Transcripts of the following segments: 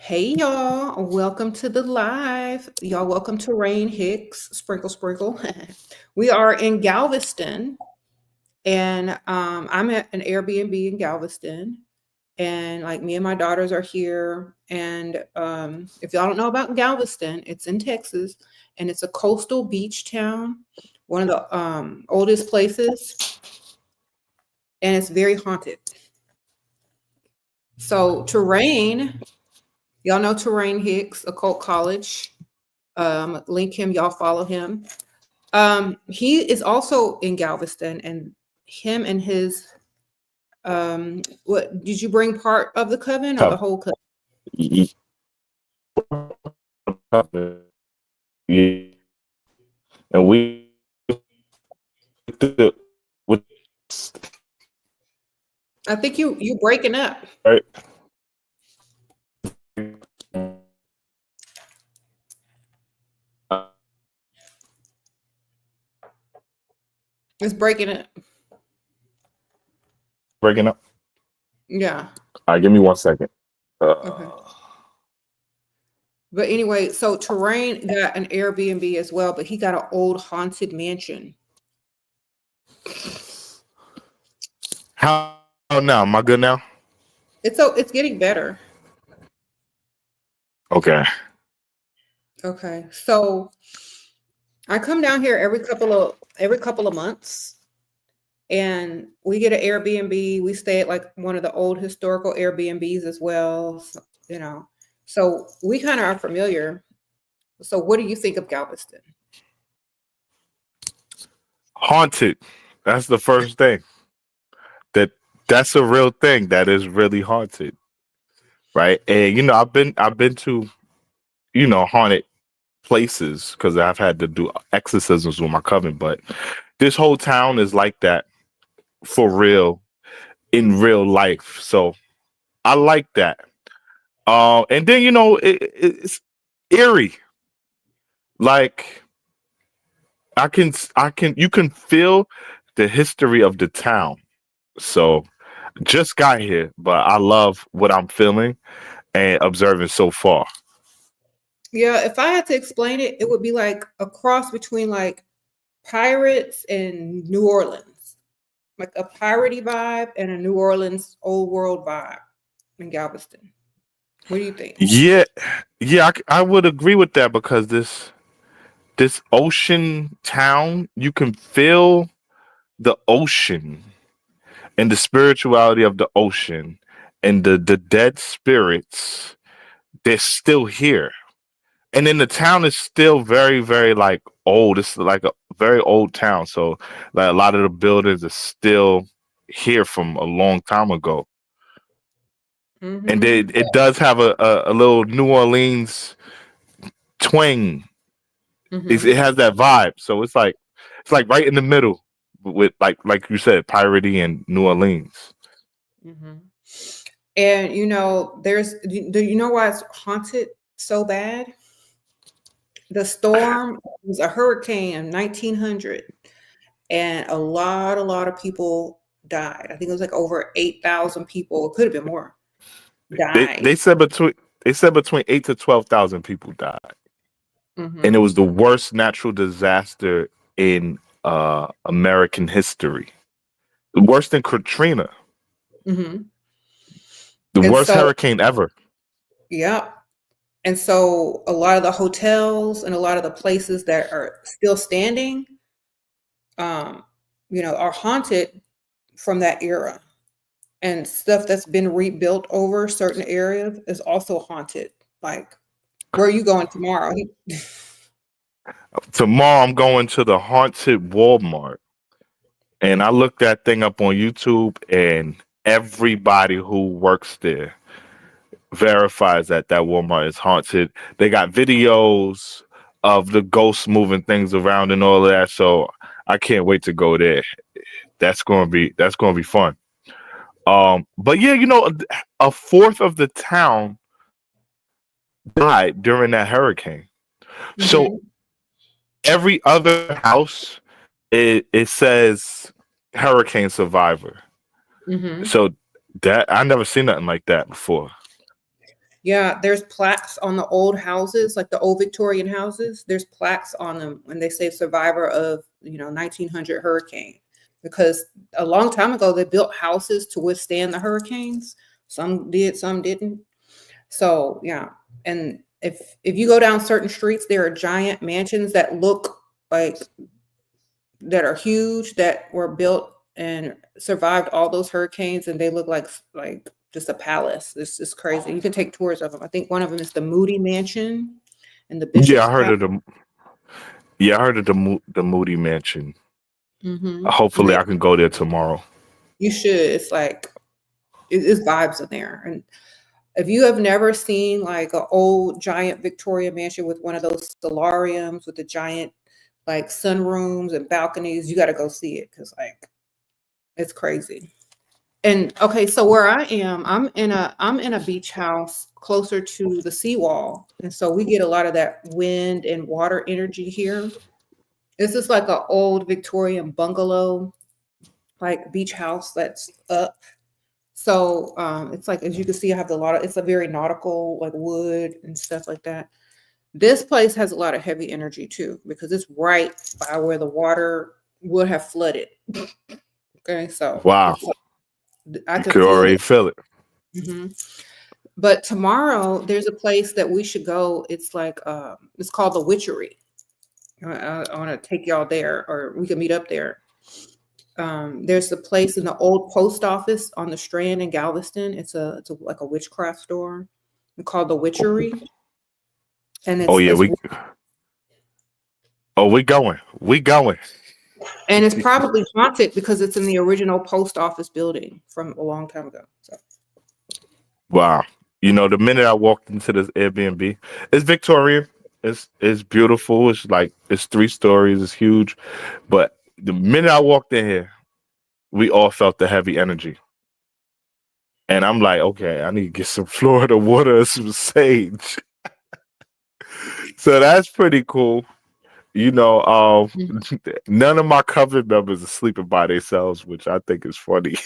Hey y'all, welcome to the live. Y'all, welcome to Terrane Hicks. Sprinkle, sprinkle. We are in Galveston, and I'm at an Airbnb in Galveston, and like me and my daughters are here. And if y'all don't know about Galveston, it's in Texas, and it's a coastal beach town, one of the oldest places, and it's very haunted. So Terrain, y'all know Terrane Hicks, Occult College. Link him, y'all follow him. He is also in Galveston, and him and his what did you bring part of the coven or the Cover. whole coven? Yeah. And we with I think you breaking up. right. It's breaking up. Breaking up. Yeah. All right, give me 1 second. Okay. But anyway, so Terrain got an Airbnb as well, but he got an old haunted mansion. How now? Am I good now? It's getting better. Okay. Okay. So I come down here every couple of months, and we get an Airbnb. We stay at like one of the old historical Airbnbs as well, you know. So we kind of are familiar. So what do you think of Galveston? Haunted. That's the first thing. That that's a real thing. That is really haunted. Right. And I've been to, haunted places because I've had to do exorcisms with my coven, but this whole town is like that for real in real life. So I like that. And then it's eerie. Like you can feel the history of the town. So just got here, but I love what I'm feeling and observing so far. Yeah, if I had to explain it, it would be like a cross between like Pirates and New Orleans, like a piratey vibe and a New Orleans old world vibe in Galveston. What do you think? Yeah, yeah, I would agree with that because this ocean town, you can feel the ocean and the spirituality of the ocean and the dead spirits. They're still here. And then the town is still very, very like old. It's like a very old town. So like a lot of the buildings are still here from a long time ago. And Mm-hmm. it does have a little New Orleans twang. It Mm-hmm. has that vibe. So it's like right in the middle with like you said, Piratey and New Orleans. Mm-hmm. And do you know why it's haunted so bad? The storm was a hurricane in 1900, and a lot of people died. I think it was like over 8,000 people. It could have been more They died. they said between they said between 8 to 12,000 people died. And it Mm-hmm. was the worst natural disaster in American history. Worse than Katrina, Mm-hmm. the And worst so, hurricane ever. yeah. And so a lot of the hotels and a lot of the places that are still standing, um, are haunted from that era. And stuff that's been rebuilt over certain areas is also haunted. Like, where are you going tomorrow? Tomorrow I'm going to the haunted Walmart, and I looked that thing up on YouTube, and everybody who works there verifies that Walmart is haunted. They got videos of the ghosts moving things around and all of that. So I can't wait to go there. That's gonna be fun. But yeah, a fourth of the town died during that hurricane. So Mhm. every other house, it says hurricane survivor. Mhm. So that I never seen nothing like that before. Yeah, there's plaques on the old houses, like the old Victorian houses. There's plaques on them when they say survivor of, 1900 hurricane. Because a long time ago, they built houses to withstand the hurricanes. Some did, some didn't. So yeah, and if you go down certain streets, there are giant mansions that look like that are huge that were built and survived all those hurricanes, and they look like just a palace. It's just crazy. You can take tours of them. I think one of them is the Moody Mansion and the Yeah, Bishop's I heard Palace. of the. Yeah, I heard of the Moody Mansion. Mm-hmm. Hopefully, I can go there tomorrow. You should. It's like it's vibes in there. And if you have never seen like an old giant Victoria mansion with one of those solariums with the giant like sunrooms and balconies, you got to go see it because like it's crazy. And okay, so where I am, I'm in a beach house closer to the seawall, and so we get a lot of that wind and water energy here. This is like an old Victorian bungalow, like beach house that's up. So it's like as you can see, I have a lot of. It's a very nautical, like wood and stuff like that. This place has a lot of heavy energy too because it's right by where the water would have flooded. Okay, so Wow, I you can could feel already it. feel it. Mhm. But tomorrow there's a place that we should go. It's like it's called the Witchery. I want to take y'all there, or we can meet up there. There's a place in the old post office on the Strand in Galveston. It's like a witchcraft store called the Witchery, and Oh it's yeah, it's we going. We going. and it's probably haunted because it's in the original post office building from a long time ago. So Wow. The minute I walked into this Airbnb, it's Victorian. It's beautiful. It's like it's 3 stories. It's huge. But the minute I walked in here, we all felt the heavy energy. And I'm like, okay, I need to get some Florida water and some sage. So that's pretty cool. Mhm. None of my coven members are sleeping by themselves, which I think is funny.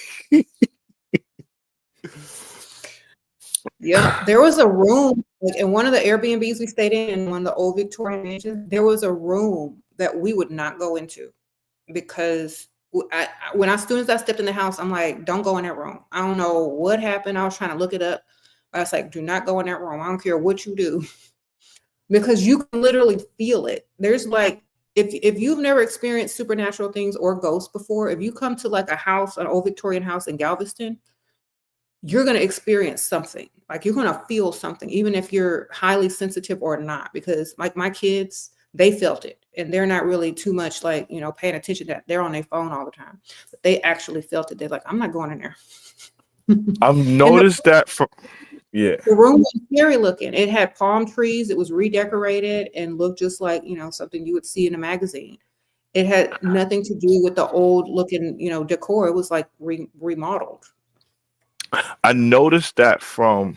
Yeah, there was a room like, in one of the Airbnbs we stayed in one of the old Victorian mansions. There was a room that we would not go into because as soon as I stepped in the house, I'm like, don't go in that room. I don't know what happened. I was trying to look it up. I was like, do not go in that room. I don't care what you do because you can literally feel it. There's like, if you've never experienced supernatural things or ghosts before, if you come to like a house, an old Victorian house in Galveston, you're going to experience something. Like you're going to feel something, even if you're highly sensitive or not, because like my kids, they felt it and they're not really too much like, paying attention to that. They're on their phone all the time, but they actually felt it. They're like, I'm not going in there. I've And noticed that from yeah. the room was scary looking. It had palm trees. It was redecorated and looked just like, something you would see in a magazine. It had nothing to do with the old looking, decor. It was like remodeled. I noticed that from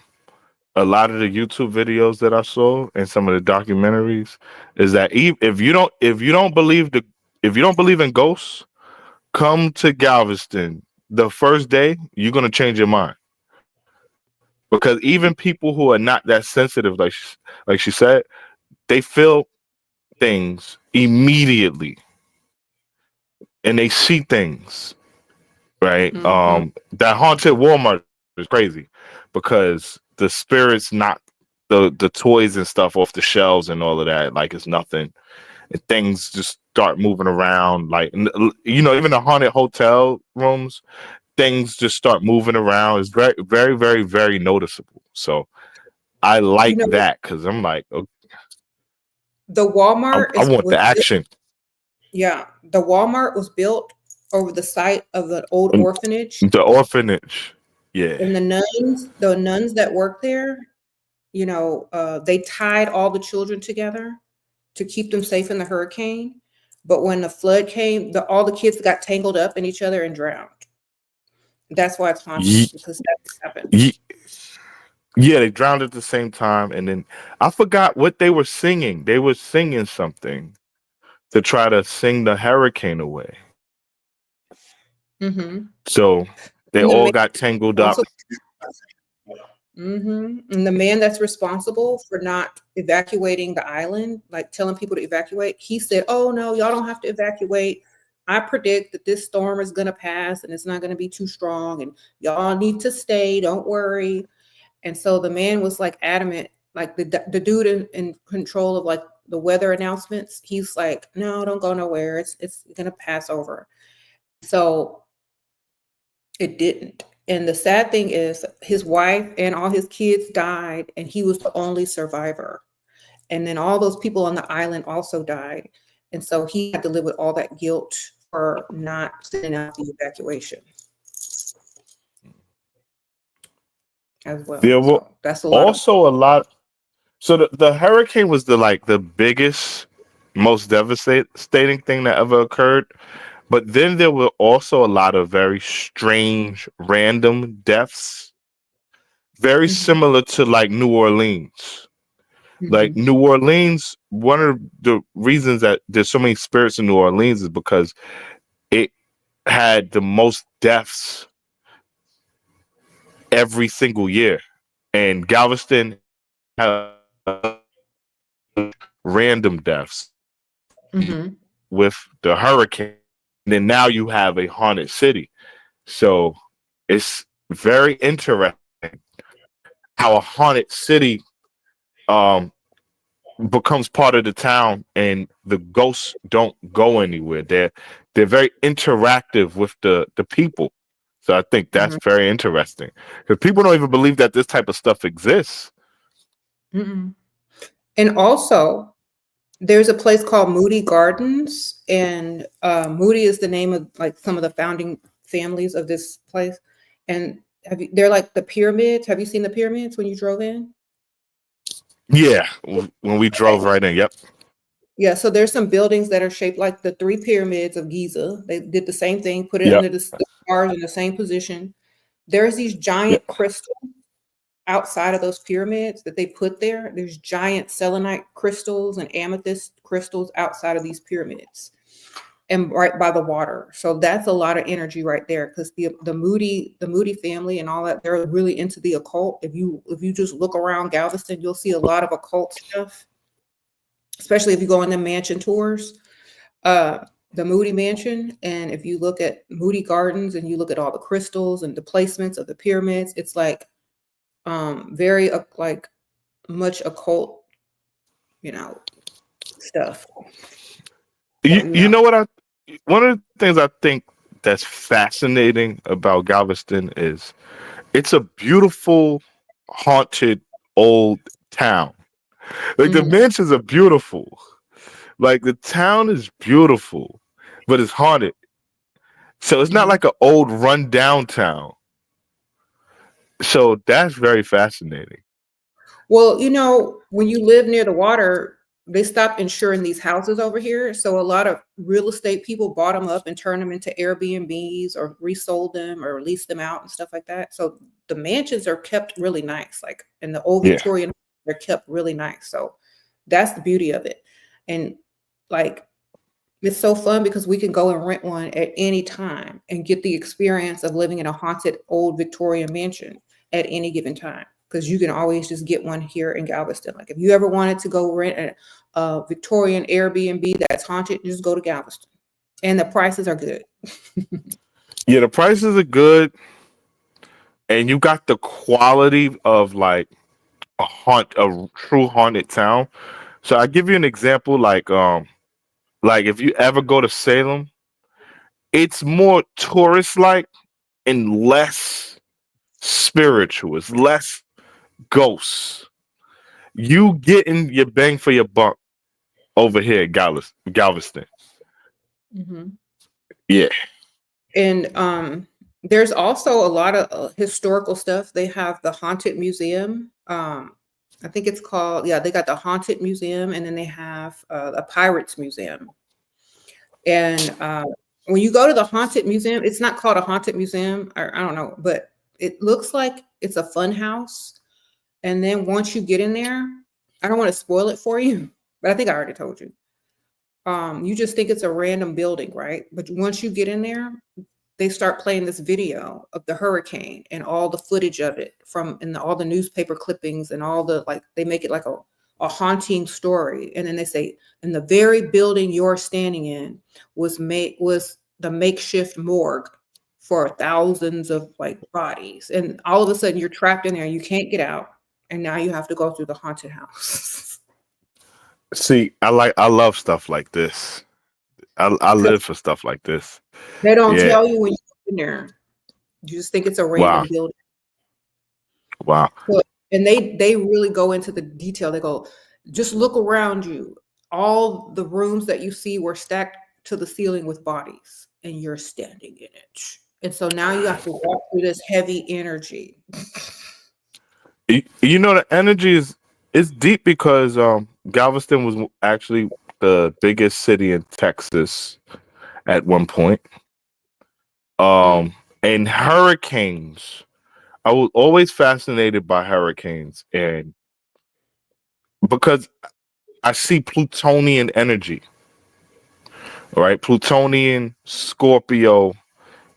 a lot of the YouTube videos that I saw and some of the documentaries is that if you don't believe in ghosts, come to Galveston the first day, you're gonna change your mind because even people who are not that sensitive, like she said, they feel things immediately and they see things. Right? Mhm. That haunted Walmart is crazy because the spirits knock the toys and stuff off the shelves and all of that like it's nothing. And things just start moving around. Like even the haunted hotel rooms, things just start moving around. It's very, very, very, very noticeable. So I You like know, that because I'm like, okay, the Walmart I is want was the action. yeah, the Walmart was built over the site of an old And orphanage, the orphanage, yeah. and the nuns that worked there, they tied all the children together to keep them safe in the hurricane. But when the flood came, all the kids got tangled up in each other and drowned. That's why it's haunted Ye- because that happened. ye- Yeah, they drowned at the same time, and then I forgot what they were singing. They were singing something to try to sing the hurricane away. Hmm. So they And the all man got tangled also, up. And the man that's responsible for not evacuating the island, like telling people to evacuate, he said, "Oh no, y'all don't have to evacuate. I predict that this storm is going to pass and it's not going to be too strong, and y'all need to stay. Don't worry." And so the man was like adamant, like the dude in control of like the weather announcements. He's like, "No, don't go nowhere. It's going to pass over." So it didn't. And the sad thing is his wife and all his kids died, and he was the only survivor. And then all those people on the island also died. And so he had to live with all that guilt for not sending out the evacuation as well. There were So that's a lot of also a lot. So the hurricane was the biggest, most devastating thing that ever occurred. But then there were also a lot of very strange, random deaths, very similar to like New Orleans. Like New Orleans, one of the reasons that there's so many spirits in New Orleans is because it had the most deaths every single year. And Galveston had random deaths with the hurricane. And then now you have a haunted city. So it's very interesting how a haunted city becomes part of the town and the ghosts don't go anywhere. They're very interactive with the people. So I think that's very interesting because people don't even believe that this type of stuff exists. And also, there's a place called Moody Gardens, and Moody is the name of like some of the founding families of this place. And they're like the pyramids. Have you seen the pyramids when you drove in? Yeah, when we drove right in. Yep. Yeah, so there's some buildings that are shaped like the three pyramids of Giza. They did the same thing, put it under the stars in the same position. There's these giant crystals outside of those pyramids that they put there. There's giant selenite crystals and amethyst crystals outside of these pyramids and right by the water. So that's a lot of energy right there because the Moody family and all that, they're really into the occult. If you just look around Galveston, you'll see a lot of occult stuff, especially if you go on the mansion tours. The Moody Mansion, and if you look at Moody Gardens and you look at all the crystals and the placements of the pyramids, it's like very like much occult, stuff. You know what one of the things I think that's fascinating about Galveston is it's a beautiful, haunted old town. Like the mansions are beautiful. Like the town is beautiful, but it's haunted. So it's not like an old rundown town. So that's very fascinating. Well, when you live near the water, they stopped insuring these houses over here. So a lot of real estate people bought them up and turned them into Airbnbs or resold them or leased them out and stuff like that. So the mansions are kept really nice. Like in the old Victorian, they're kept really nice. So that's the beauty of it. And like, it's so fun because we can go and rent one at any time and get the experience of living in a haunted old Victorian mansion at any given time. Because you can always just get one here in Galveston. Like if you ever wanted to go rent a Victorian Airbnb that's haunted, just go to Galveston. And the prices are good. Yeah, the prices are good. And you got the quality of like a true haunted town. So I give you an example, like if you ever go to Salem, it's more tourist like and less spiritual. It's less ghosts. You getting your bang for your buck over here at Galveston. Yeah. And there's also a lot of historical stuff. They have the Haunted Museum. I think it's called, they got the Haunted Museum, and then they have a Pirates Museum. And when you go to the Haunted Museum, it's not called a Haunted Museum, or I don't know, but it looks like it's a fun house. And then once you get in there, I don't want to spoil it for you, but I think I already told you. You just think it's a random building, right? But once you get in there, they start playing this video of the hurricane and all the footage of it all the newspaper clippings and all the, like, they make it like a haunting story. And then they say, and the very building you're standing in was the makeshift morgue for thousands of like bodies. And all of a sudden you're trapped in there and you can't get out. And now you have to go through the haunted house. See, I love stuff like this. I live for stuff like this. They don't tell you when you're in there. You just think it's a random building. Wow. And they really go into the detail. They go, just look around you. All the rooms that you see were stacked to the ceiling with bodies, and you're standing in it. And so now you have to walk through this heavy energy. You know, the energy is deep because Galveston was actually the biggest city in Texas at one point. And hurricanes, I was always fascinated by hurricanes, and because I see Plutonian energy, right? Plutonian, Scorpio,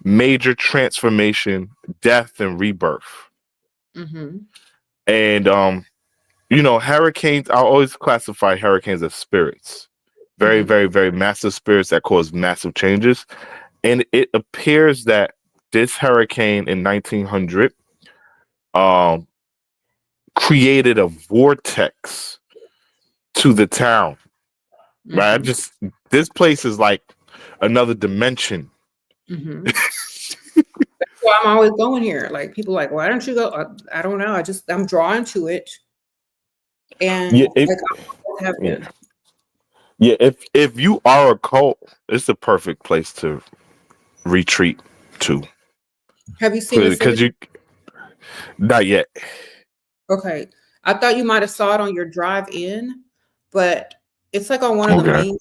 major transformation, death, and rebirth. Mm-hmm. And you know, hurricanes, I always classify hurricanes as spirits. Very, very, very massive spirits that cause massive changes. And it appears that this hurricane in 1900 created a vortex to the town. Right? This place is like another dimension. That's why I'm always going here. Like, people like, why don't you go? I don't know. I'm drawn to it. And if you are a cult, it's the perfect place to retreat to. Have you seen it? Because not yet. Okay, I thought you might have saw it on your drive in, but it's like on one of the main.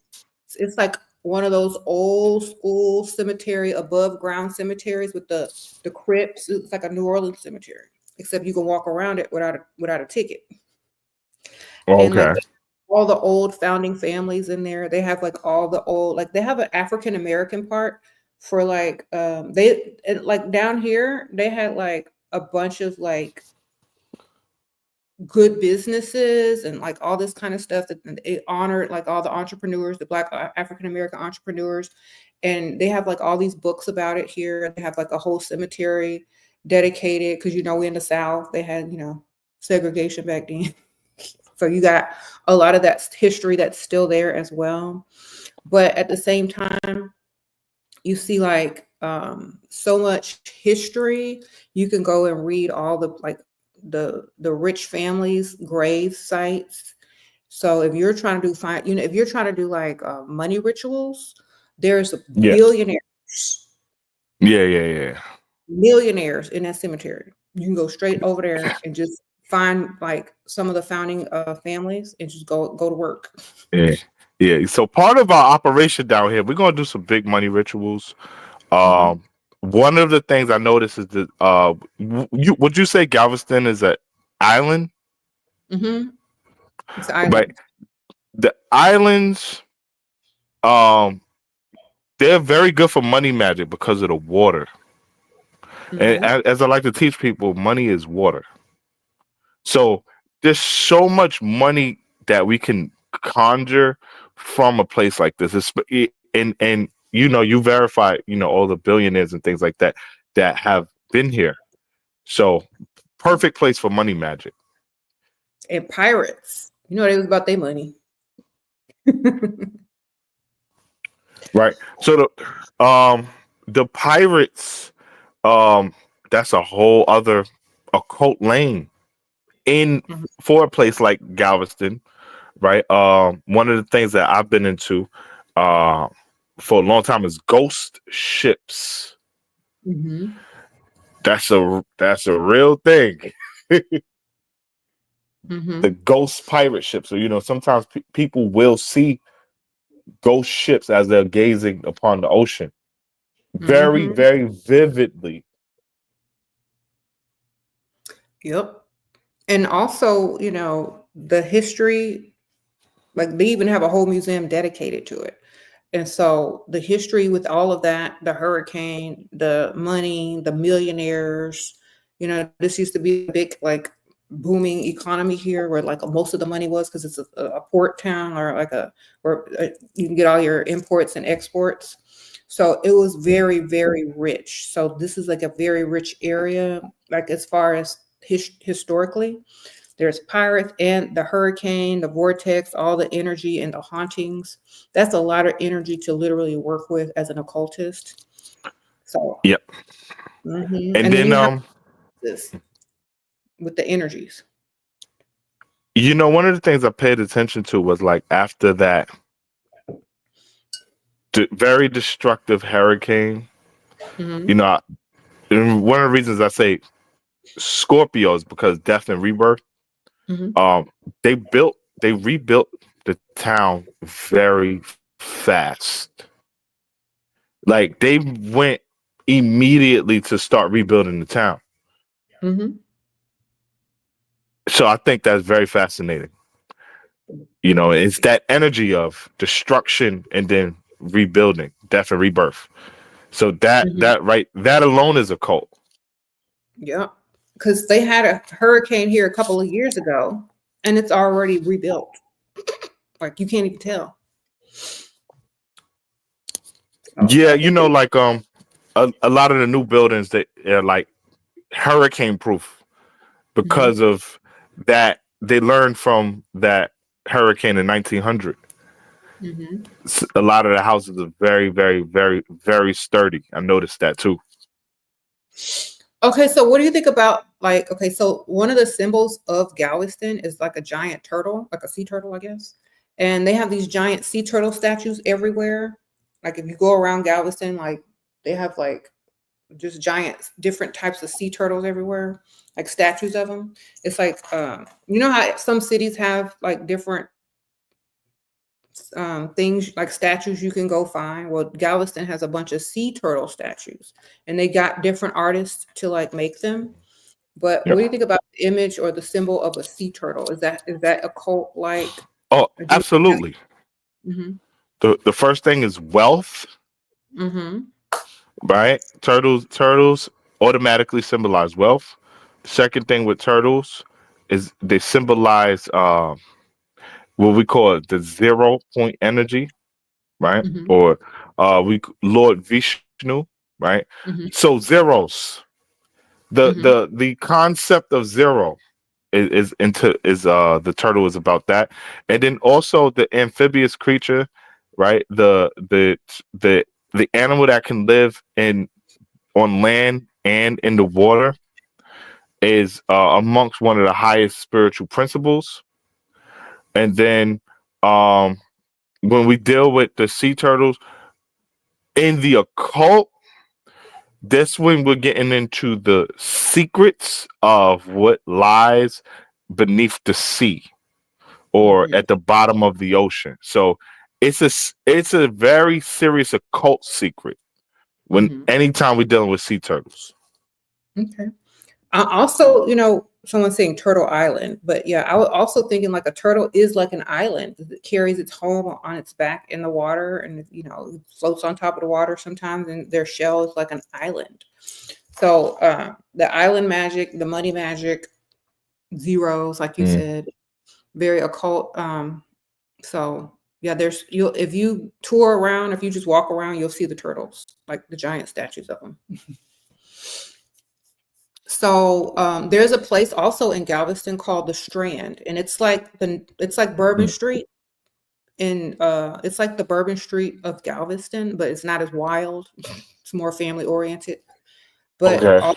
It's like one of those old school cemetery, above ground cemeteries with the crypts. It's like a New Orleans cemetery, except you can walk around it without a ticket. And like all the old founding families in there. They have like all the old, like they have an African American part for like like down here they had like a bunch of like good businesses and like all this kind of stuff that it honored, like all the entrepreneurs, the Black African American entrepreneurs. And they have like all these books about it here. They have like a whole cemetery dedicated, because, you know, we're in the South. They had, you know, segregation back then. So you got a lot of that history that's still there as well. But at the same time, you see like so much history. You can go and read all the like the rich families' grave sites. So if you're trying to if you're trying to do like money rituals, there's billionaires. Yeah. Millionaires in that cemetery. You can go straight over there and just find like some of the founding families and just go to work. Yeah. So part of our operation down here, we're gonna do some big money rituals. One of the things I noticed is that would you say Galveston is an island? It's an island. But the islands, they're very good for money magic because of the water. And as I like to teach people, money is water. So there's so much money that we can conjure from a place like this. And you know, you verify, you know, all the billionaires and things like that have been here. So perfect place for money magic. And pirates, you know, it was about their money. Right. So the pirates, that's a whole other occult lane for a place like Galveston, right? One of the things that I've been into for a long time is ghost ships. That's a real thing. The ghost pirate ships. So, you know, sometimes people will see ghost ships as they're gazing upon the ocean very, very vividly. Yep. And also, you know, the history, like they even have a whole museum dedicated to it. And so the history with all of that, the hurricane, the money, the millionaires, this used to be a big like booming economy here where like most of the money was because it's a port town or like where you can get all your imports and exports. So it was very, very rich. So this is like a very rich area, like as far as historically. There's pirates and the hurricane, the vortex, all the energy and the hauntings. That's a lot of energy to literally work with as an occultist. So, Yep. and And then you have then this with the energies. one of the things I paid attention to was like after that very destructive hurricane, Mhm. and one of the reasons I say Scorpios because death and rebirth. Mhm. They rebuilt the town very fast. Like they went immediately to start rebuilding the town. Mhm. So I think that's very fascinating. It's that energy of destruction and then rebuilding, death and rebirth. So that Mhm. that alone is a cult. Yeah. Because they had a hurricane here a couple of years ago and it's already rebuilt. Like you can't even tell. Yeah, like a lot of the new buildings that are like hurricane proof because of that they learned from that hurricane in 1900. Mhm. A lot of the houses are very, very, very, very sturdy. I noticed that too. Okay, so what do you think about like, okay, so one of the symbols of Galveston is like a giant turtle, like a sea turtle, I guess. And they have these giant sea turtle statues everywhere. Like if you go around Galveston, like they have like just giant different types of sea turtles everywhere, like statues of them. It's like you know how some cities have like different things like statues you can go find. Well, Galveston has a bunch of sea turtle statues, and they got different artists to like make them. But what Yep. do you think about the image or the symbol of a sea turtle? Is that a cult like? Oh, absolutely. Mm-hmm. The first thing is wealth, Mm-hmm. right? Turtles automatically symbolize wealth. The second thing with turtles is they symbolize what we call it the 0 point energy, right? Mm-hmm. Or we Lord Vishnu, right? Mm-hmm. So zeros. Mm-hmm. The concept of zero is the turtle is about that, and then also the amphibious creature, right? The animal that can live on land and in the water is amongst one of the highest spiritual principles. And then um when we deal with the sea turtles in the occult, this when we're getting into the secrets of what lies beneath the sea or Mm-hmm. at the bottom of the ocean. So it's a very serious occult secret when Mm-hmm. anytime we're dealing with sea turtles. Okay. Also, someone's saying Turtle Island, but yeah, I was also thinking like a turtle is like an island. It carries its home on its back in the water, and it floats on top of the water sometimes, and their shell is like an island. So the island magic, the money magic, zeros, like you Mm. said, very occult. So yeah, you if you tour around, if you just walk around, you'll see the turtles, like the giant statues of them. So there's a place also in Galveston called the Strand, and it's like Bourbon Mm. Street, and it's like the Bourbon Street of Galveston, but it's not as wild. It's more family oriented. But Okay. all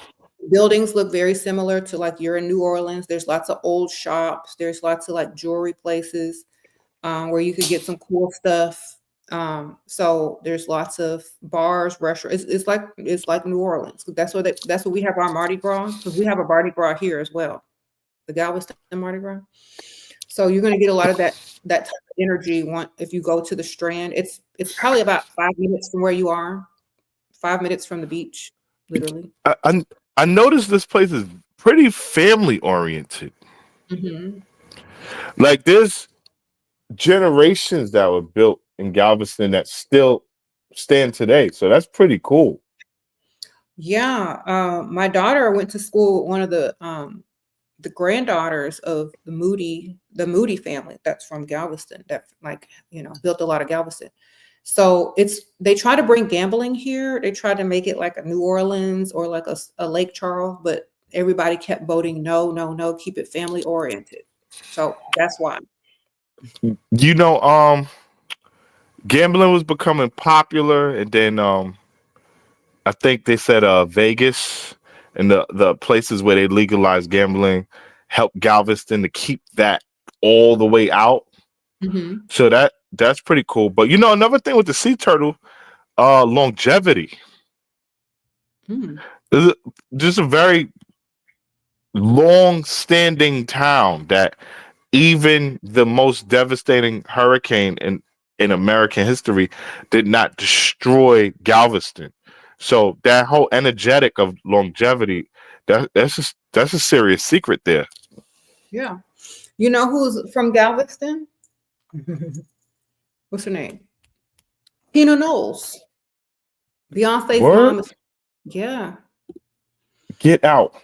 buildings look very similar to like you're in New Orleans. There's lots of old shops. There's lots of like jewelry places where you could get some cool stuff. So there's lots of bars, restaurants. It's like New Orleans. That's what we have our Mardi Gras because we have a Mardi Gras here as well, the Galveston Mardi Gras. So you're gonna get a lot of that type of energy if you go to the Strand. It's probably about 5 minutes from where you are, 5 minutes from the beach, literally. I noticed this place is pretty family oriented. Hmm. Like there's generations that were built in Galveston that still stand today. So that's pretty cool. Yeah, my daughter went to school with one of the granddaughters of the Moody family that's from Galveston that built a lot of Galveston. So they try to bring gambling here. They try to make it like a New Orleans or like a Lake Charles, but everybody kept voting no, no, no, keep it family oriented. So that's why. You know, gambling was becoming popular, and then I think they said Vegas and the places where they legalized gambling helped Galveston to keep that all the way out. Hmm. So that's pretty cool. But another thing with the sea turtle, longevity. Mm. This is just a very long-standing town that even the most devastating hurricane in American history did not destroy Galveston. So that whole energetic of longevity, that's a serious secret there. Yeah. You know who's from Galveston? What's her name? Tina Knowles. Beyonce's Word, mom is. Yeah. get out.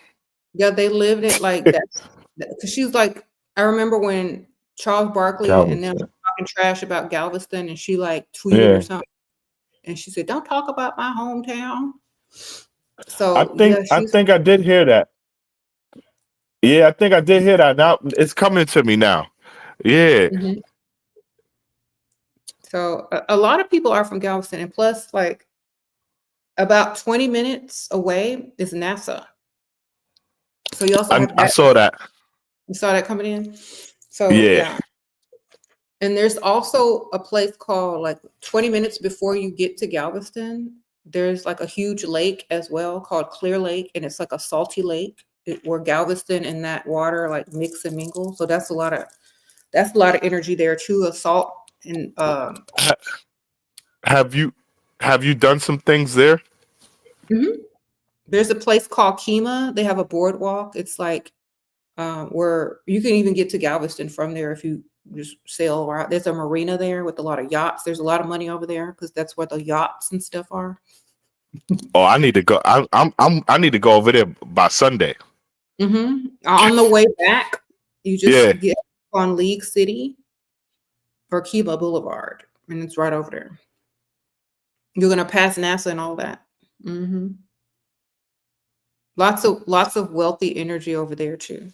Yeah, they lived it like that. Because she's like, I remember when Charles Barkley and them Galveston. were talking trash about Galveston, and she like tweeted or Yeah. something, and she said, "Don't talk about my hometown." I So think yeah, I she's. think I did hear that. Yeah, I think I did hear that. Now it's coming to me now. Yeah. Mhm. So a lot of people are from Galveston, and plus, like about 20 minutes away is NASA. So you also have I that. saw that. You saw that coming in. So Yeah. yeah. And there's also a place called like 20 minutes before you get to Galveston. There's like a huge lake as well called Clear Lake, and it's like a salty lake where Galveston and that water like mix and mingle. So that's a lot of energy there too. Of salt and Ha- have you done some things there? mhm. There's a place called Kima. They have a boardwalk. It's like where you can even get to Galveston from there if you just sail around. There's a marina there with a lot of yachts. There's a lot of money over there because that's where the yachts and stuff are. Oh, I need to go. I need to go over there by Sunday. On the way back, you Yeah. just get on League City or Kima Boulevard, and it's right over there. You're gonna pass NASA and all that. hmm Lots of wealthy energy over there too.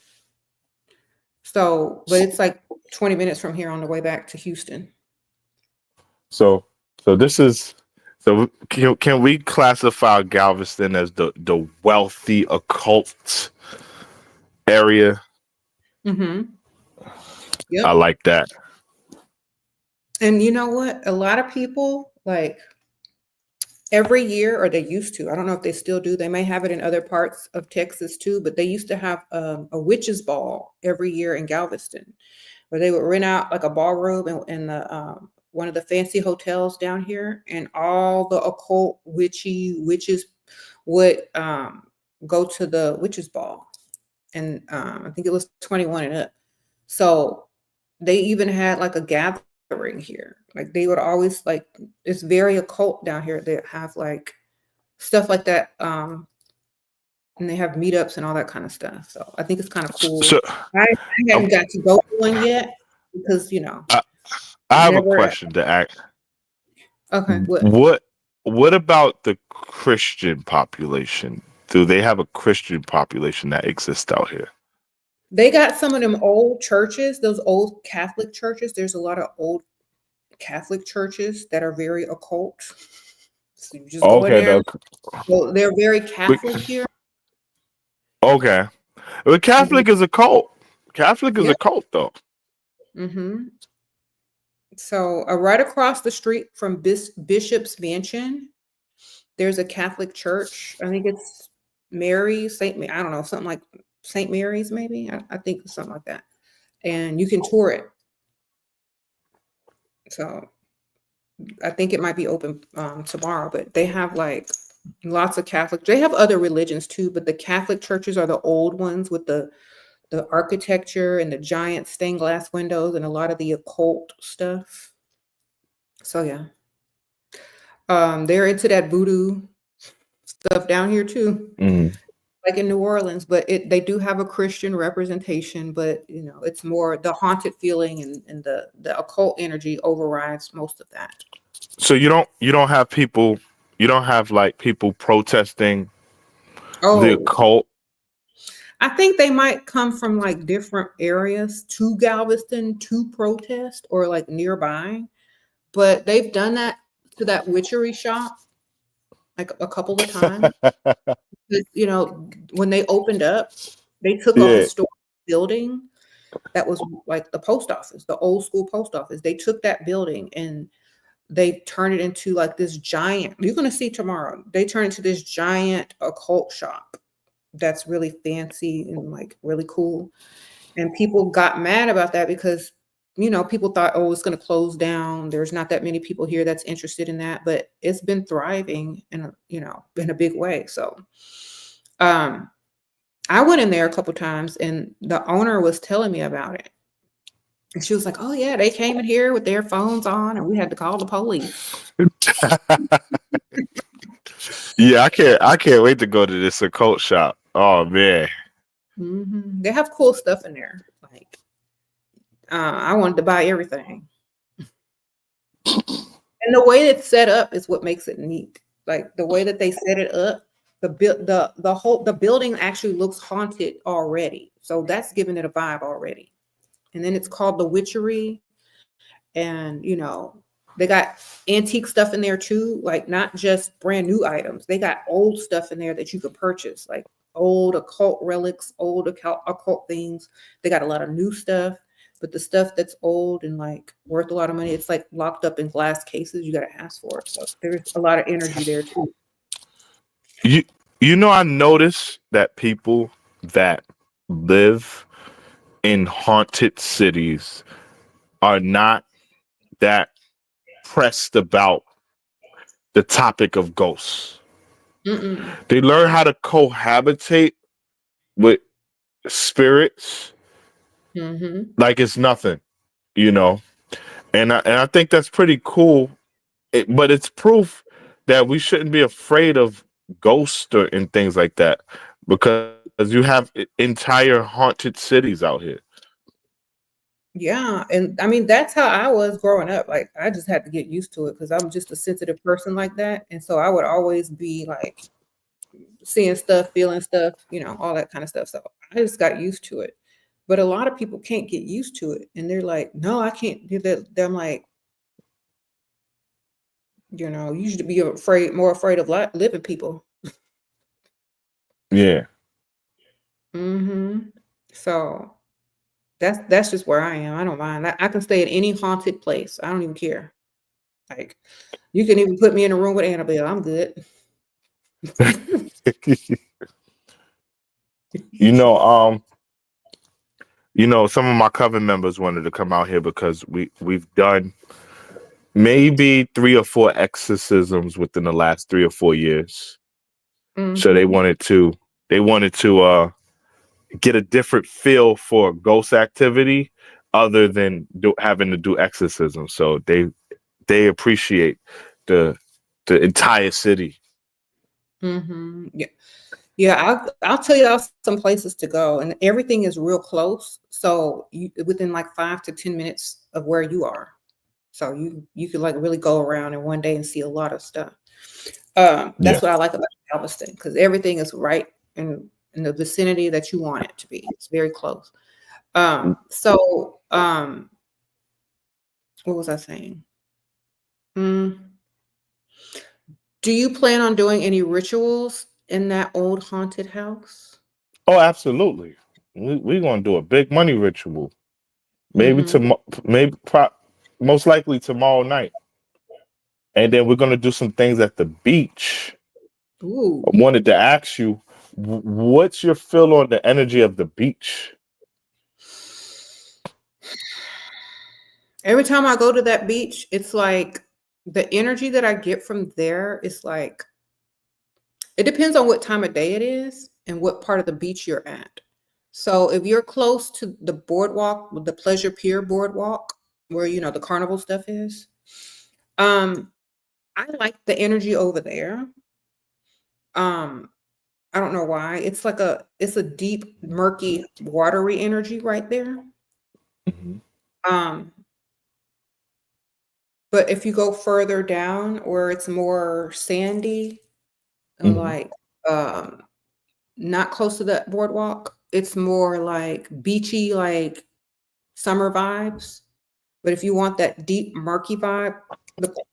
So, but it's like 20 minutes from here on the way back to Houston. So this is can we classify Galveston as the wealthy occult area? hmm I Yep. like that. And you know what? A lot of people like every year, or they used to. I don't know if they still do. They may have it in other parts of Texas too, but they used to have a witches ball every year in Galveston, where they would rent out like a ballroom in the one of the fancy hotels down here, and all the occult witches would go to the witches ball, and I think it was 21 and up. So they even had like a gathering here. Like they would always like it's very occult down here. They have like stuff like that. And they have meetups and all that kind of stuff. So I think it's kind of cool. So I um, haven't got to go to one yet because I, I have a never. question to ask. Okay, what? What about the Christian population? Do they have a Christian population that exists out here? They got some of them old churches, those old Catholic churches. There's a lot of old Catholic churches that are very occult. So you just go in Okay, there. Well, they're very Catholic here. okay. But Catholic is a cult. Catholic is Yep. a cult, though. hmm So right across the street from Bishop's Mansion, there's a Catholic church. I think it's Mary, Saint Mary. I don't know, something like Saint Mary's, maybe. I think it's something like that. And you can tour it. So I think it might be open tomorrow, but they have like lots of Catholic. They have other religions too, but the Catholic churches are the old ones with the architecture and the giant stained glass windows and a lot of the occult stuff. So yeah. They're into that voodoo stuff down here too, Mm. like in New Orleans, but they do have a Christian representation, but it's more the haunted feeling and the occult energy overrides most of that. So you don't have people, you don't have like people protesting the Oh, occult. I think they might come from like different areas to Galveston to protest or like nearby, but they've done that to that witchery shop like a couple of times. When they opened up, they took a Yeah. historic building that was like the post office, the old school post office. They took that building and they turned it into like this giant, you're going to see tomorrow, they turned it into this giant occult shop that's really fancy and like really cool. And people got mad about that because, people thought, oh, it's going to close down. There's not that many people here that's interested in that, but it's been thriving in a big way. So, I went in there a couple times and the owner was telling me about it. And she was like, oh yeah, they came in here with their phones on and we had to call the police. Yeah, I can't wait to go to this occult shop. Oh man. They have cool stuff in there. Like, I wanted to buy everything. And the way it's set up is what makes it neat. Like the way that they set it up, the building actually looks haunted already. So that's giving it a vibe already. And then it's called the Witchery. And they got antique stuff in there too, like not just brand new items. They got old stuff in there that you could purchase, like old occult relics, old occult things. They got a lot of new stuff, but the stuff that's old and like worth a lot of money, it's like locked up in glass cases. You got to ask for it. So there's a lot of energy there too. I noticed that people that live in haunted cities are not that pressed about the topic of ghosts. Mm-mm. They learn how to cohabitate with spirits like it's nothing, And I think that's pretty cool. But it's proof that we shouldn't be afraid of ghosts and things like that because you have entire haunted cities out here. Yeah, and I mean that's how I was growing up. Like I just had to get used to it because I'm just a sensitive person like that, and so I would always be like seeing stuff, feeling stuff, all that kind of stuff. So I just got used to it. But a lot of people can't get used to it, and they're like, "No, I can't do that." I'm like, you should be more afraid of living people. Yeah. So that's just where I am. I don't mind. I can stay at any haunted place. I don't even care. Like you can even put me in a room with Annabelle. I'm good. Some of my coven members wanted to come out here because we've done maybe 3 or 4 exorcisms within the last 3 or 4 years. So they wanted to get a different feel for ghost activity other than having to do exorcism. So they appreciate the entire city. Yeah. Yeah, I'll tell you some places to go, and everything is real close. So within like 5 to 10 minutes of where you are. So you could like really go around in one day and see a lot of stuff. That's what I like about Galveston because everything is right in the vicinity that you want it to be. It's very close. So what was I saying? Do you plan on doing any rituals in that old haunted house? Oh, absolutely. We're gonna do a big money ritual. Maybe most likely tomorrow night. And then we're gonna do some things at the beach. Ooh. I wanted to ask you, what's your feel on the energy of the beach? Every time I go to that beach, it's like the energy that I get from there is like, it depends on what time of day it is and what part of the beach you're at. So if you're close to the boardwalk, the Pleasure Pier boardwalk, where the carnival stuff is, I like the energy over there. Um, I don't know why. It's a deep, murky, watery energy right there. Mhm. Um, but if you go further down where it's more sandy, Mhm. like um not close to the boardwalk, it's more like beachy, like summer vibes. But if you want that deep, murky vibe,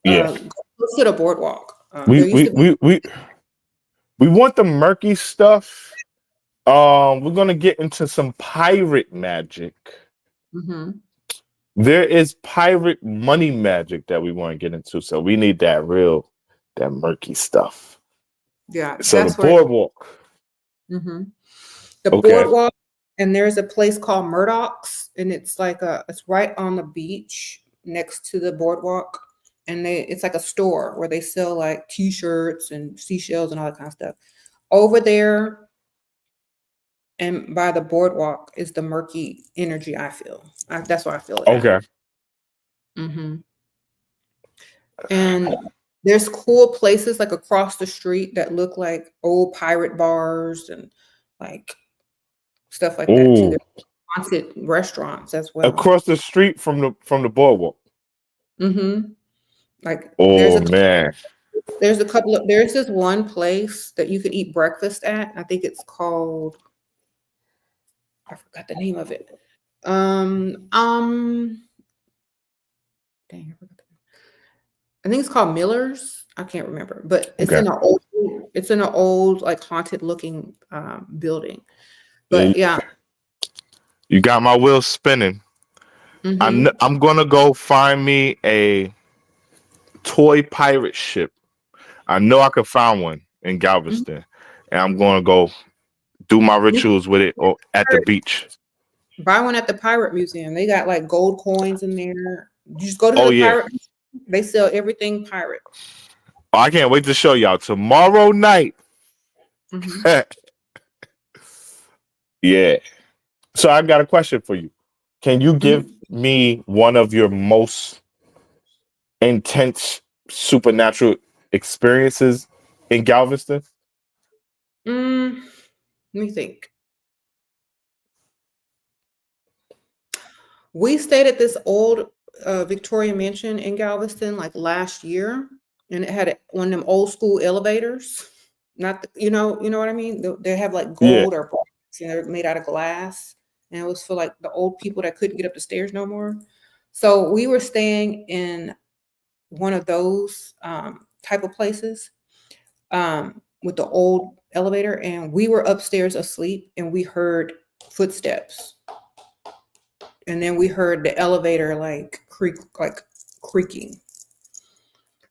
Yeah. go close to the boardwalk. We There used we to be. we we we want the murky stuff. We're gonna get into some pirate magic. Mhm. There is pirate money magic that we want to get into, so we need that murky stuff. Yeah, So the that's where. boardwalk. Mhm. The Okay. boardwalk, and there's a place called Murdoch's, and it's right on the beach next to the boardwalk, and it's like a store where they sell like t-shirts and seashells and all that kind of stuff. Over there and by the boardwalk is the murky energy I feel. That's where I feel it at. Okay. Hmm. And there's cool places like across the street that look like old pirate bars and like stuff like that too. Ooh. There's haunted restaurants as well. Across the street from the boardwalk. Hmm. Like Oh man. there's this one place that you can eat breakfast at. I think it's called, I forgot the name of it. Um, um, dang, I forgot I think it's called Miller's. I can't remember, but Okay. it's in an old like haunted looking building. Yeah, But yeah. you got my wheels spinning. Hmm. I'm gonna go find me a toy pirate ship. I know I could find one in Galveston, and I'm gonna go do my You rituals with it at the can beach. buy one at the Pirate Museum. They got like gold coins in there. You just go to Oh the yeah. Pirate Museum. They sell everything pirate. I can't wait to show y'all tomorrow night. Hmm. Yeah. So I got a question for you. Can you give Hmm. me one of your most intense supernatural experiences in Galveston? Let me think. We stayed at this old Victorian mansion in Galveston like last year, and it had one of them old school elevators. Not the, you know what I mean. They have like Yeah. gold or brass, and they're made out of glass, and it was for like the old people that couldn't get up the stairs no more. So we were staying in one of those type of places with the old elevator, and we were upstairs asleep, and we heard footsteps, and then we heard the elevator like creaking.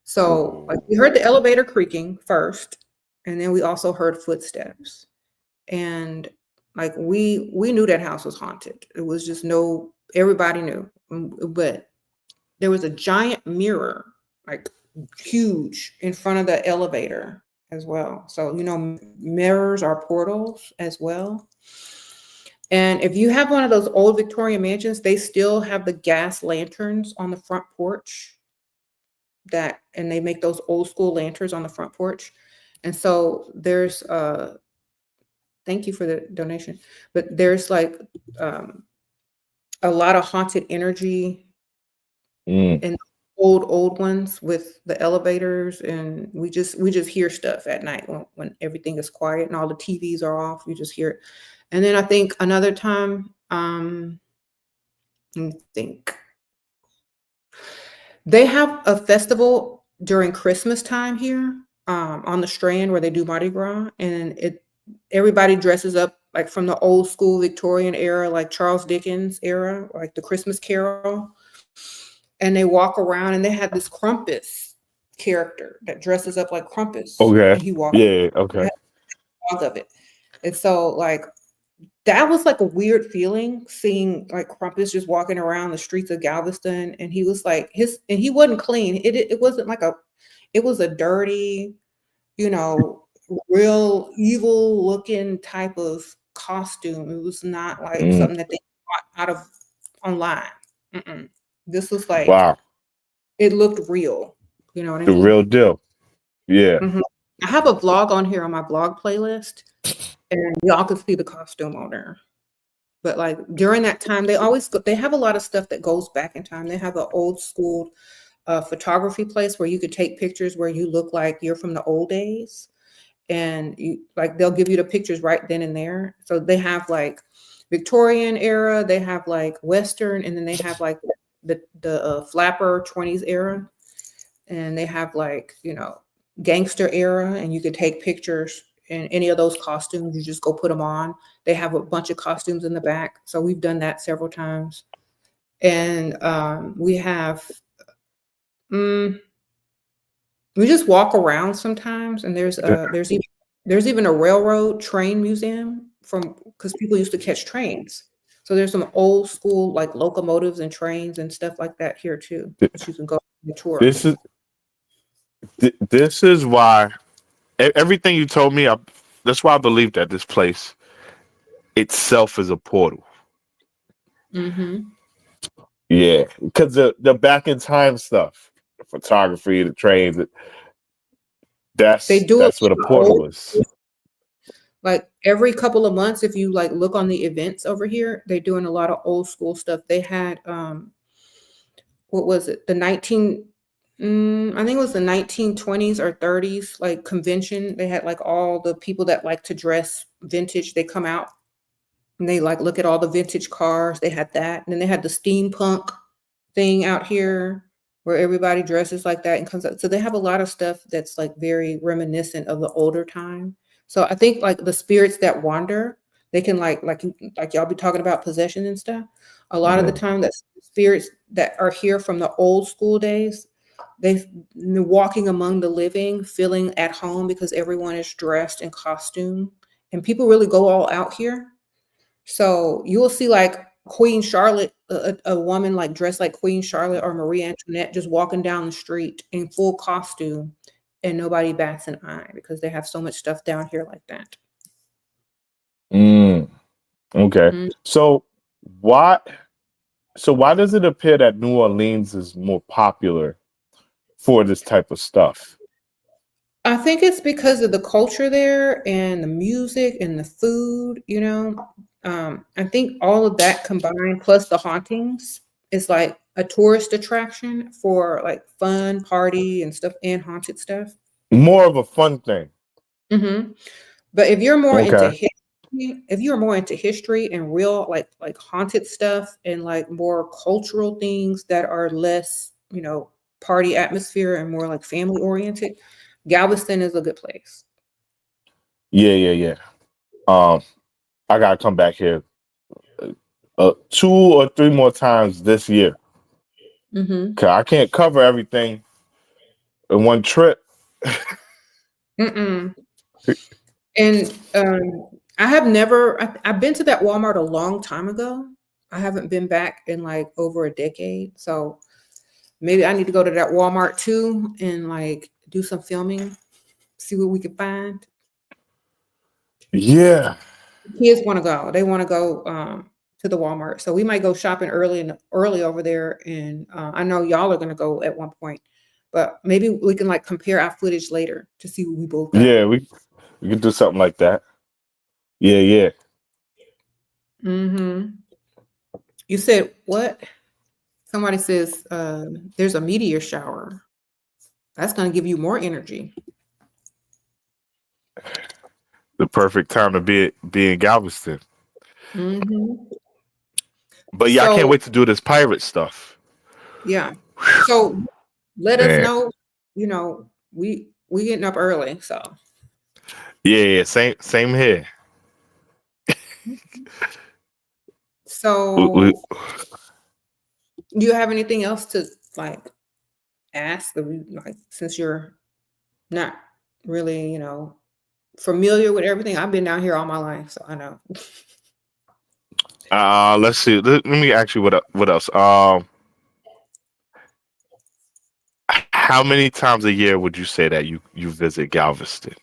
So like we heard the elevator creaking first, and then we also heard footsteps. And like we knew that house was haunted. It was just no everybody knew. But there was a giant mirror, like huge in front of the elevator as well. So mirrors are portals as well. And if you have one of those old Victorian mansions, they still have the gas lanterns on the front porch and they make those old school lanterns on the front porch. And so there's thank you for the donation, but there's like um, a lot of haunted energy Mm. in old ones with the elevators, and we just hear stuff at night when everything is quiet and all the TVs are off. You just hear it. And then I think another time, let me think. They have a festival during Christmas time here, on the Strand where they do Mardi Gras, and everybody dresses up like from the old school Victorian era, like Charles Dickens era, like the Christmas Carol, and they walk around and they have this Krampus character that dresses up like Krampus, Okay. and he walks Yeah. Okay. out of it. And so like that was like a weird feeling seeing like Krampus just walking around the streets of Galveston, and he was like and he wasn't clean. It wasn't like it was a dirty, you know, real evil looking type of costume. It was not like Mm. something that they bought out of online. Mm-mm. This was like Wow. it looked real. You know what I The mean? real deal. Yeah. Hmm. I have a vlog on here on my blog playlist, and y'all can see the costume on there. But like during that time, they have a lot of stuff that goes back in time. They have an old school photography place where you could take pictures where you look like you're from the old days, and you like they'll give you the pictures right then and there. So they have like Victorian era, they have like Western, and then they have like the flapper 20s era, and they have like gangster era, and you could take pictures in any of those costumes. You just go put them on. They have a bunch of costumes in the back, so we've done that several times. And we have mm, we just walk around sometimes, and there's even a railroad train museum from because people used to catch trains. So there's some old school like locomotives and trains and stuff like that here too, that you can go on the tour. This is this is why everything you told me. That's why I believe that this place itself is a portal. Hmm. Yeah, because the back in time stuff, the photography, the trains. They do it That's what a old, portal is. like every couple of months. If you like look on the events over here, they're doing a lot of old school stuff. They had what was it? I think it was the 1920s or 30s like convention. They had like all the people that like to dress vintage. They come out and they like look at all the vintage cars. They had that, and then they had the steampunk thing out here where everybody dresses like that and comes out. So they have a lot of stuff that's like very reminiscent of the older time. So I think like the spirits that wander, they can like y'all be talking about possession and stuff. A lot of the Mhm. time, that's spirits that are here from the old school days. They've walking among the living, feeling at home because everyone is dressed in costume, and people really go all out here. So you will see like Queen Charlotte, a woman like dressed like Queen Charlotte or Marie Antoinette, just walking down the street in full costume, and nobody bats an eye because they have so much stuff down here like that. Mm, okay. Mm. So why? So why does it appear that New Orleans is more popular for this type of stuff? I think it's because of the culture there and the music and the food, I think all of that combined plus the hauntings is like a tourist attraction for like fun, party and stuff and haunted stuff. More of a fun thing. Hmm. But Okay. if you're more into history and real like haunted stuff and like more cultural things that are less, party atmosphere and more like family oriented, Galveston is a good place. Yeah. Um, I gotta come back here 2 or 3 more times this year. Hmm. 'Cause I can't cover everything in one trip. Mm-mm. And I've been to that Walmart a long time ago. I haven't been back in like over a decade. So maybe I need to go to that Walmart too and like do some filming, see what we can find. Yeah. Kids want to go. They want to go to the Walmart. So we might go shopping early over there. And I know y'all are gonna go at one point, but maybe we can like compare our footage later to see what we both got. Yeah, we can do something like that. Yeah. Hmm. You said what? Somebody says there's a meteor shower. That's gonna give you more energy. The perfect time to be in Galveston. Hmm. But yeah, I can't So wait to do this pirate stuff. yeah. So let us Man. know. We getting up early. So Yeah. Same here. We, so do you have anything else to like ask? Like since you're not really, familiar with everything. I've been down here all my life, so I know. let's see. Let me ask you what else. How many times a year would you say that you visit Galveston?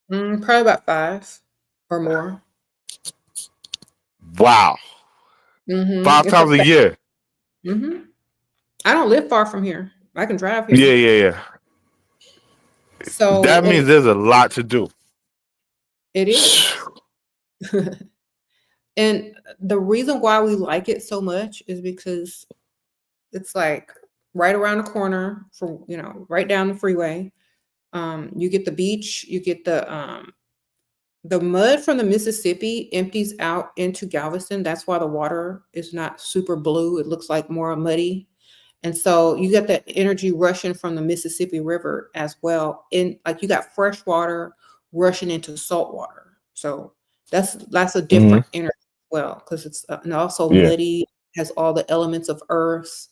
Probably about 5 or more. Wow, Hmm. five It's a times a fact. year. Hmm. I don't live far from here. I can drive Yeah, here. yeah, yeah. So, That means there's a lot to do. it is. And the reason why we like it so much is because it's like right around the corner from, right down the freeway. You get the beach, you get the mud from the Mississippi empties out into Galveston. That's why the water is not super blue. It looks like more muddy. And so you get that energy rushing from the Mississippi River as well. And like you got fresh water rushing into salt water. So that's a Mhm. different energy as well, because it's and also Yeah, muddy, has all the elements of earth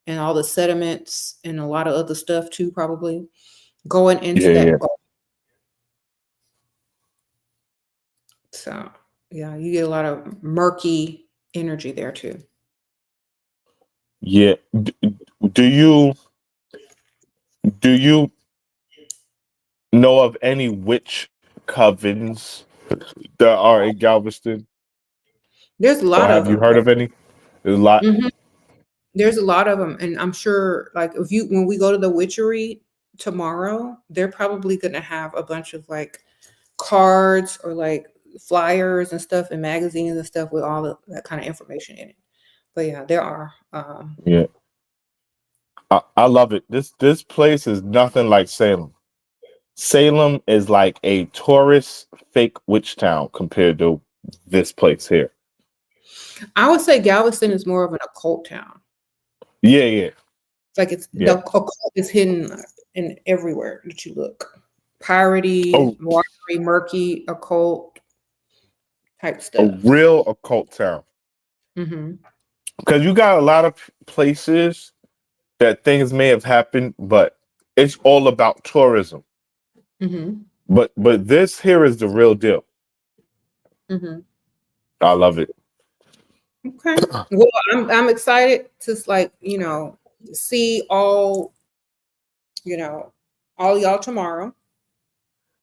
and all the sediments and a lot of other stuff too, probably going into yeah, that. yeah, So yeah, you get a lot of murky energy there too. yeah. Do you do you know of any witch covens that are in Galveston, There's a or lot of have you them. heard of any? There's a lot. Mhm. There's a lot of them, and I'm sure, like, when we go to the witchery tomorrow, they're probably gonna have a bunch of, like, cards or, like, flyers and stuff and magazines and stuff with all of that kinda information in it. But, yeah, there are, Yeah, I love it. This place is nothing like Salem. Salem is like a tourist fake witch town compared to this place here. I would say Galveston is more of an occult town. Yeah, yeah, It's like the yeah. occult is hidden in everywhere that you look. Piratey, A, watery, murky, occult type a stuff. real occult town. Mhm. Because you got a lot of places that things may have happened, but it's all about tourism. Mhm. But this here is the real deal. Mhm. I love it. Okay. Well, I'm excited to see you know, all y'all tomorrow.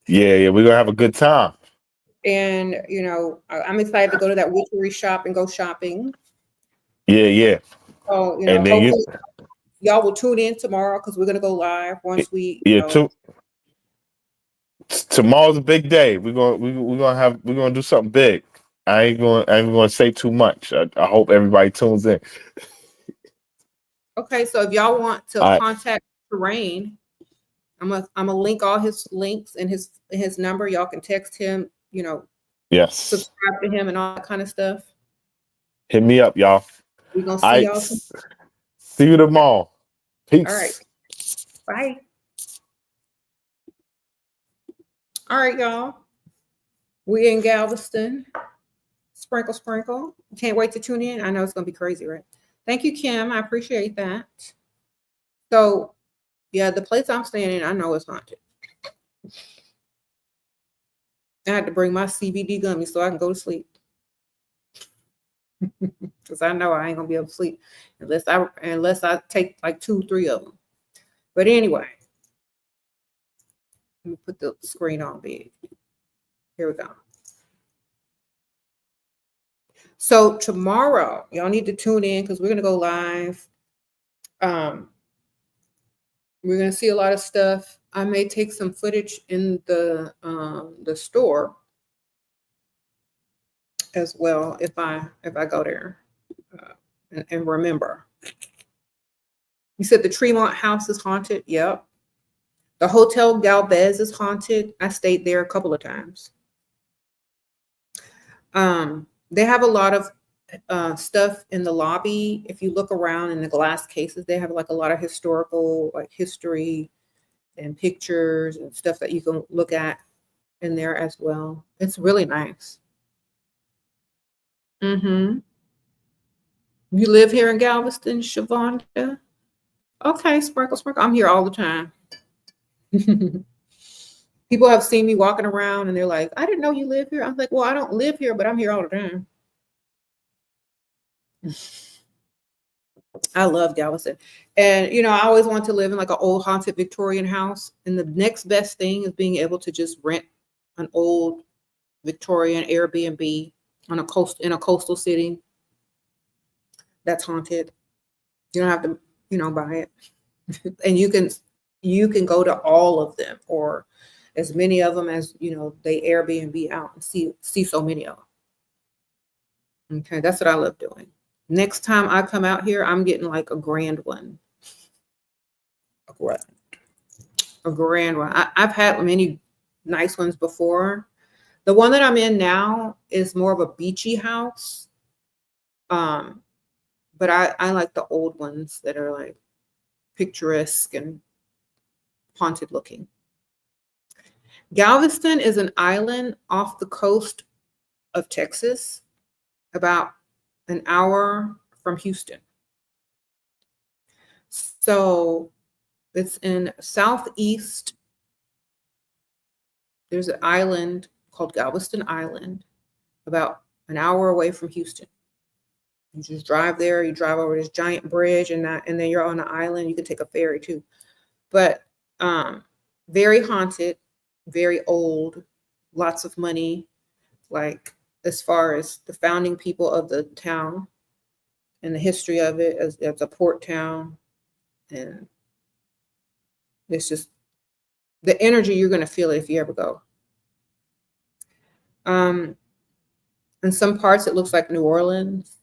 Yeah, yeah, we're gonna have a good time. And I'm excited to go to that witchery shop and go shopping. Yeah, yeah. So, And then hopefully y'all will tune in tomorrow because we're gonna go live once we, yeah, tomorrow's a big day. We're gonna do something big. I ain't gonna say too much. I hope everybody tunes in. Okay, so if y'all want to All right. contact Terrane, I'm gonna link all his links and his number. Y'all can text him, Yes. subscribe to him and all that kind of stuff. Hit me up, y'all. We're gonna All see right. y'all. See you tomorrow. Peace. All right. Bye. All right, y'all. We in Galveston. Sprinkle, sprinkle. Can't wait to tune in. I know it's gonna be crazy, right? Thank you, Kim. I appreciate that. So, yeah, the place I'm staying in, I know it's haunted. I had to bring my CBD gummies so I can go to sleep. Because I know I ain't gonna be able to sleep unless I take like 2-3 of them. But anyway, let me put the screen on big. Here we go. So tomorrow, y'all need to tune in because we're gonna go live. We're gonna see a lot of stuff. I may take some footage in the store as well if I go there and remember. You said the Tremont house is haunted. Yep. The Hotel Galvez is haunted. I stayed there a couple of times. They have a lot of stuff in the lobby. If you look around in the glass cases, they have like a lot of historical, like history and pictures and stuff that you can look at in there as well. It's really nice. Mm-hmm. You live here in Galveston, Shavonda? Okay, sprinkle, sprinkle. I'm here all the time. People have seen me walking around and they're like, I didn't know you live here. I'm like, well, I don't live here, but I'm here all the time. I love Galveston. And, I always want to live in like an old haunted Victorian house. And the next best thing is being able to just rent an old Victorian Airbnb in a coastal city that's haunted. You don't have to, buy it. And you can you can go to all of them, or as many of them as they Airbnb out and see so many of them. Okay, that's what I love doing. Next time I come out here, I'm getting like a grand one. A grand one. I've had many nice ones before. The one that I'm in now is more of a beachy house. But I like the old ones that are like picturesque and haunted looking. Galveston is an island off the coast of Texas, about an hour from Houston. So it's in southeast. There's an island called Galveston Island, about an hour away from Houston. You just drive there, you drive over this giant bridge, and then you're on an island. You can take a ferry too. But very haunted, very old, lots of money, like as far as the founding people of the town and the history of it as a port town. And it's just the energy, you're going to feel it if you ever go. In some parts, it looks like New Orleans,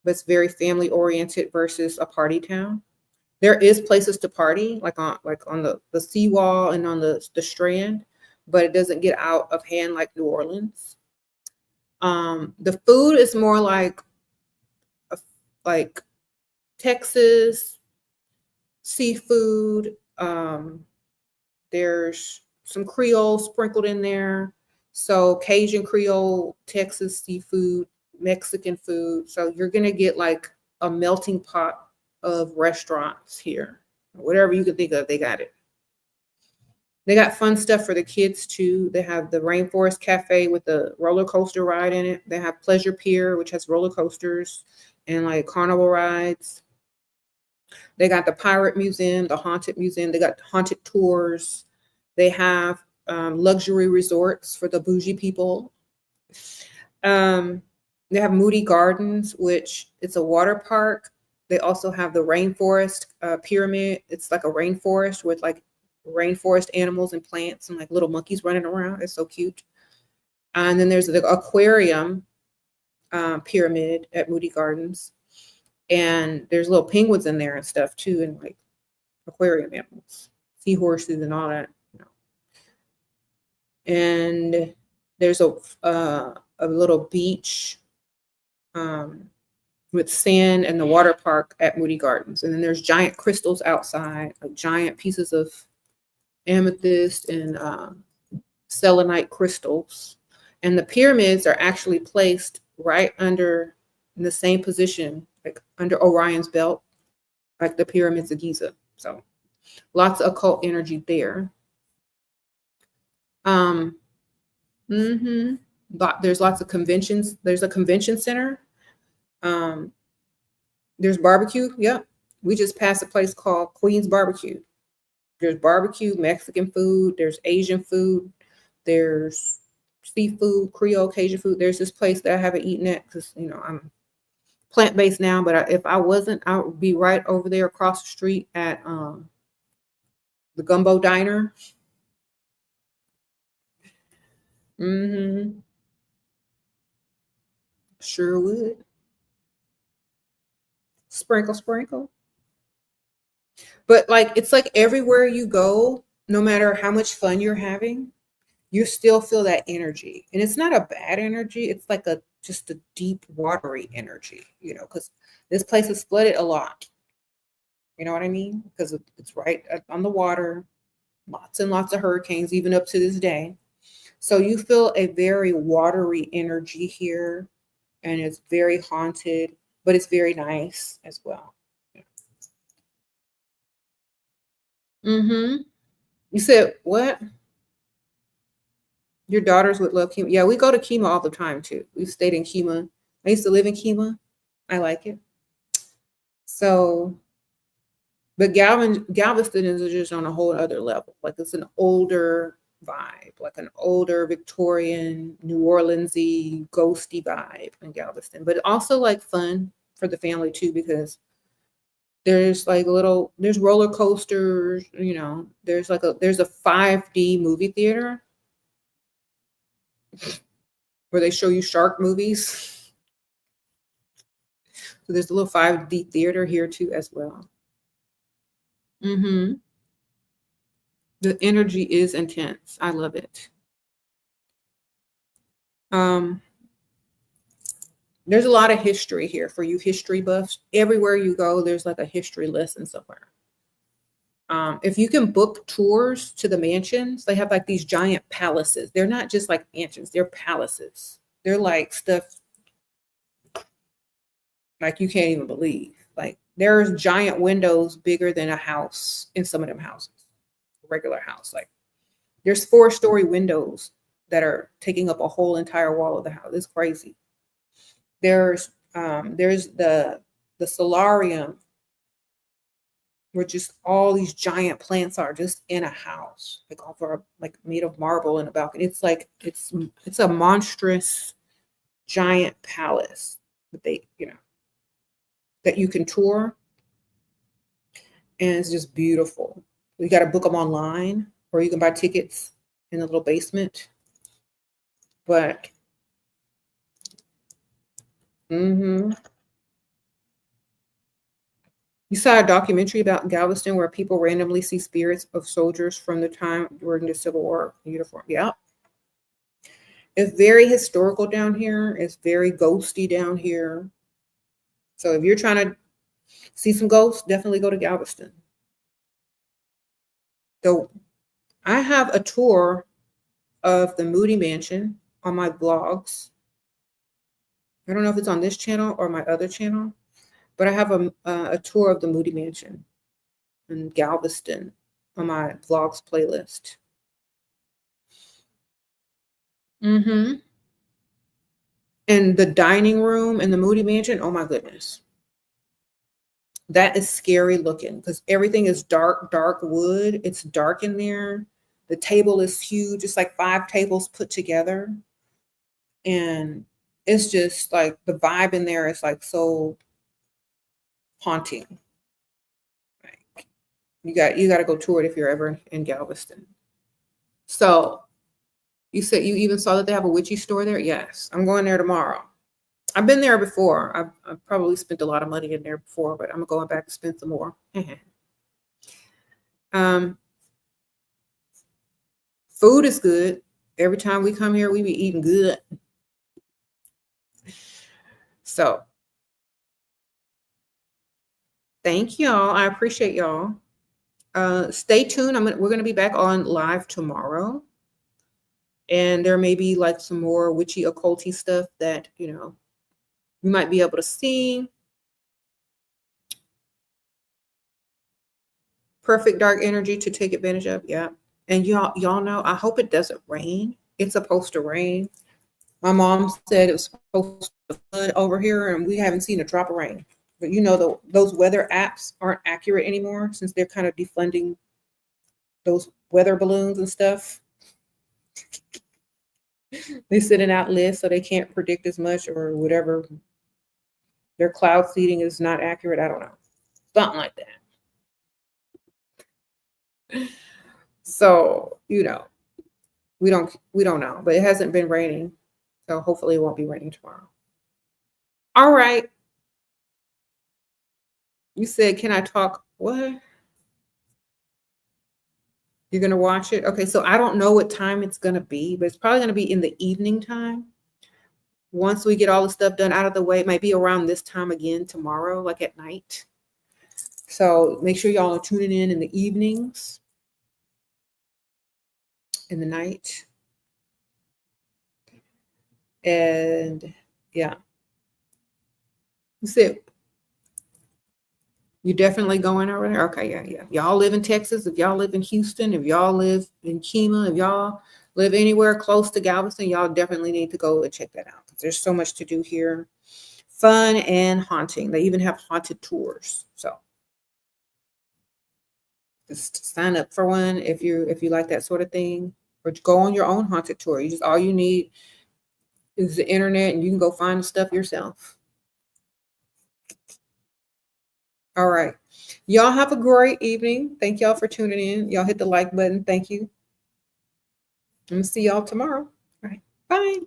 but it's very family oriented versus a party town. There is places to party, like on the seawall and on the strand, but it doesn't get out of hand like New Orleans. The food is more like Texas seafood. There's some Creole sprinkled in there. So Cajun Creole, Texas seafood, Mexican food. So you're going to get like a melting pot of restaurants here. Whatever you can think of, they got it. They got fun stuff for the kids too. They have the Rainforest Cafe with the roller coaster ride in it. They have Pleasure Pier, which has roller coasters and like carnival rides. They got the Pirate Museum, the Haunted Museum. They got haunted tours. They have luxury resorts for the bougie people. They have Moody Gardens, which it's a water park. They also have the Rainforest Pyramid. It's like a rainforest with like rainforest animals and plants and like little monkeys running around. It's so cute. And then there's the aquarium pyramid at Moody Gardens. And there's little penguins in there and stuff too, and like aquarium animals, seahorses and all that. And there's a little beach with sand and the water park at Moody Gardens. And then there's giant crystals outside, like giant pieces of amethyst and selenite crystals. And the pyramids are actually placed right under, in the same position, like under Orion's belt, like the pyramids of Giza. So lots of occult energy there. But there's lots of conventions. There's a convention center. There's barbecue. Yep. We just passed a place called Queen's Barbecue. There's barbecue, Mexican food. There's Asian food. There's seafood, Creole, Cajun food. There's this place that I haven't eaten at because, I'm plant-based now. But if I wasn't, I would be right over there across the street at the Gumbo Diner. Sure would. Sprinkle, sprinkle. But like, it's like everywhere you go, no matter how much fun you're having, you still feel that energy. And it's not a bad energy. It's like just a deep, watery energy, because this place is flooded a lot. You know what I mean? Because it's right on the water, lots and lots of hurricanes, even up to this day. So you feel a very watery energy here, and it's very haunted, but it's very nice as well. You said what? Your daughters would love Kima. Yeah, we go to Kima all the time too. We've stayed in Kima. I used to live in Kima. I like it. So, but Galveston is just on a whole other level. Like it's an older vibe, like an older Victorian, New Orleans-y, ghosty vibe in Galveston. But also like fun for the family too, because There's like there's roller coasters, you know, there's a 5D movie theater where they show you shark movies. So there's a little 5D theater here too as well. The energy is intense. I love it. There's a lot of history here for you history buffs. Everywhere you go, there's like a history lesson somewhere. If you can book tours to the mansions, they have like these giant palaces. They're not just like mansions, they're palaces. They're like stuff like you can't even believe. Like there's giant windows bigger than a house in some of them houses, a regular house. Like there's 4-story windows that are taking up a whole entire wall of the house. It's crazy. There's the solarium where just all these giant plants are just in a house, like over like made of marble in a balcony. It's like it's a monstrous giant palace that they, you know, that you can tour, and it's just beautiful. You got to book them online, or you can buy tickets in the little basement. But you saw a documentary about Galveston where people randomly see spirits of soldiers from the time during the Civil War uniform. Yeah. It's very historical down here. It's very ghosty down here. So if you're trying to see some ghosts, definitely go to Galveston. So I have a tour of the Moody Mansion on my blogs. I don't know if it's on this channel or my other channel, but I have a tour of the Moody Mansion in Galveston on my vlogs playlist. And the dining room in the Moody Mansion, oh my goodness. That is scary looking because everything is dark wood. It's dark in there. The table is huge. It's like 5 tables put together. And it's just like the vibe in there is like so haunting. Like you got to go tour it if you're ever in Galveston. So you said you even saw that they have a witchy store there? Yes. I'm going there tomorrow. I've been there before. I've probably spent a lot of money in there before, but I'm going back to spend some more. Food is good. Every time we come here, we be eating good. So thank y'all. I appreciate y'all. Stay tuned. We're gonna be back on live tomorrow. And there may be like some more witchy occulty stuff that, you know, you might be able to see. Perfect dark energy to take advantage of. Yeah. And y'all know, I hope it doesn't rain. It's supposed to rain. My mom said it was supposed to flood over here, and we haven't seen a drop of rain. But you know, those weather apps aren't accurate anymore since they're kind of defunding those weather balloons and stuff. They sit in outlists, so they can't predict as much or whatever. Their cloud seeding is not accurate. I don't know. Something like that. So, you know, we don't know, but it hasn't been raining. So hopefully it won't be raining tomorrow. All right. You said, can I talk? What? You're going to watch it? Okay, so I don't know what time it's going to be, but it's probably going to be in the evening time. Once we get all the stuff done out of the way, it might be around this time again tomorrow, like at night. So make sure y'all are tuning in the evenings, in the night. And yeah. You said, you definitely going over there? Okay, yeah. Y'all live in Texas, if y'all live in Houston, if y'all live in Kima, if y'all live anywhere close to Galveston, y'all definitely need to go and check that out. There's so much to do here. Fun and haunting. They even have haunted tours. So just sign up for one if you like that sort of thing, or go on your own haunted tour. All you need is the internet, and you can go find the stuff yourself. All right. Y'all have a great evening. Thank y'all for tuning in. Y'all hit the like button. Thank you. I'm gonna see y'all tomorrow. All right. Bye.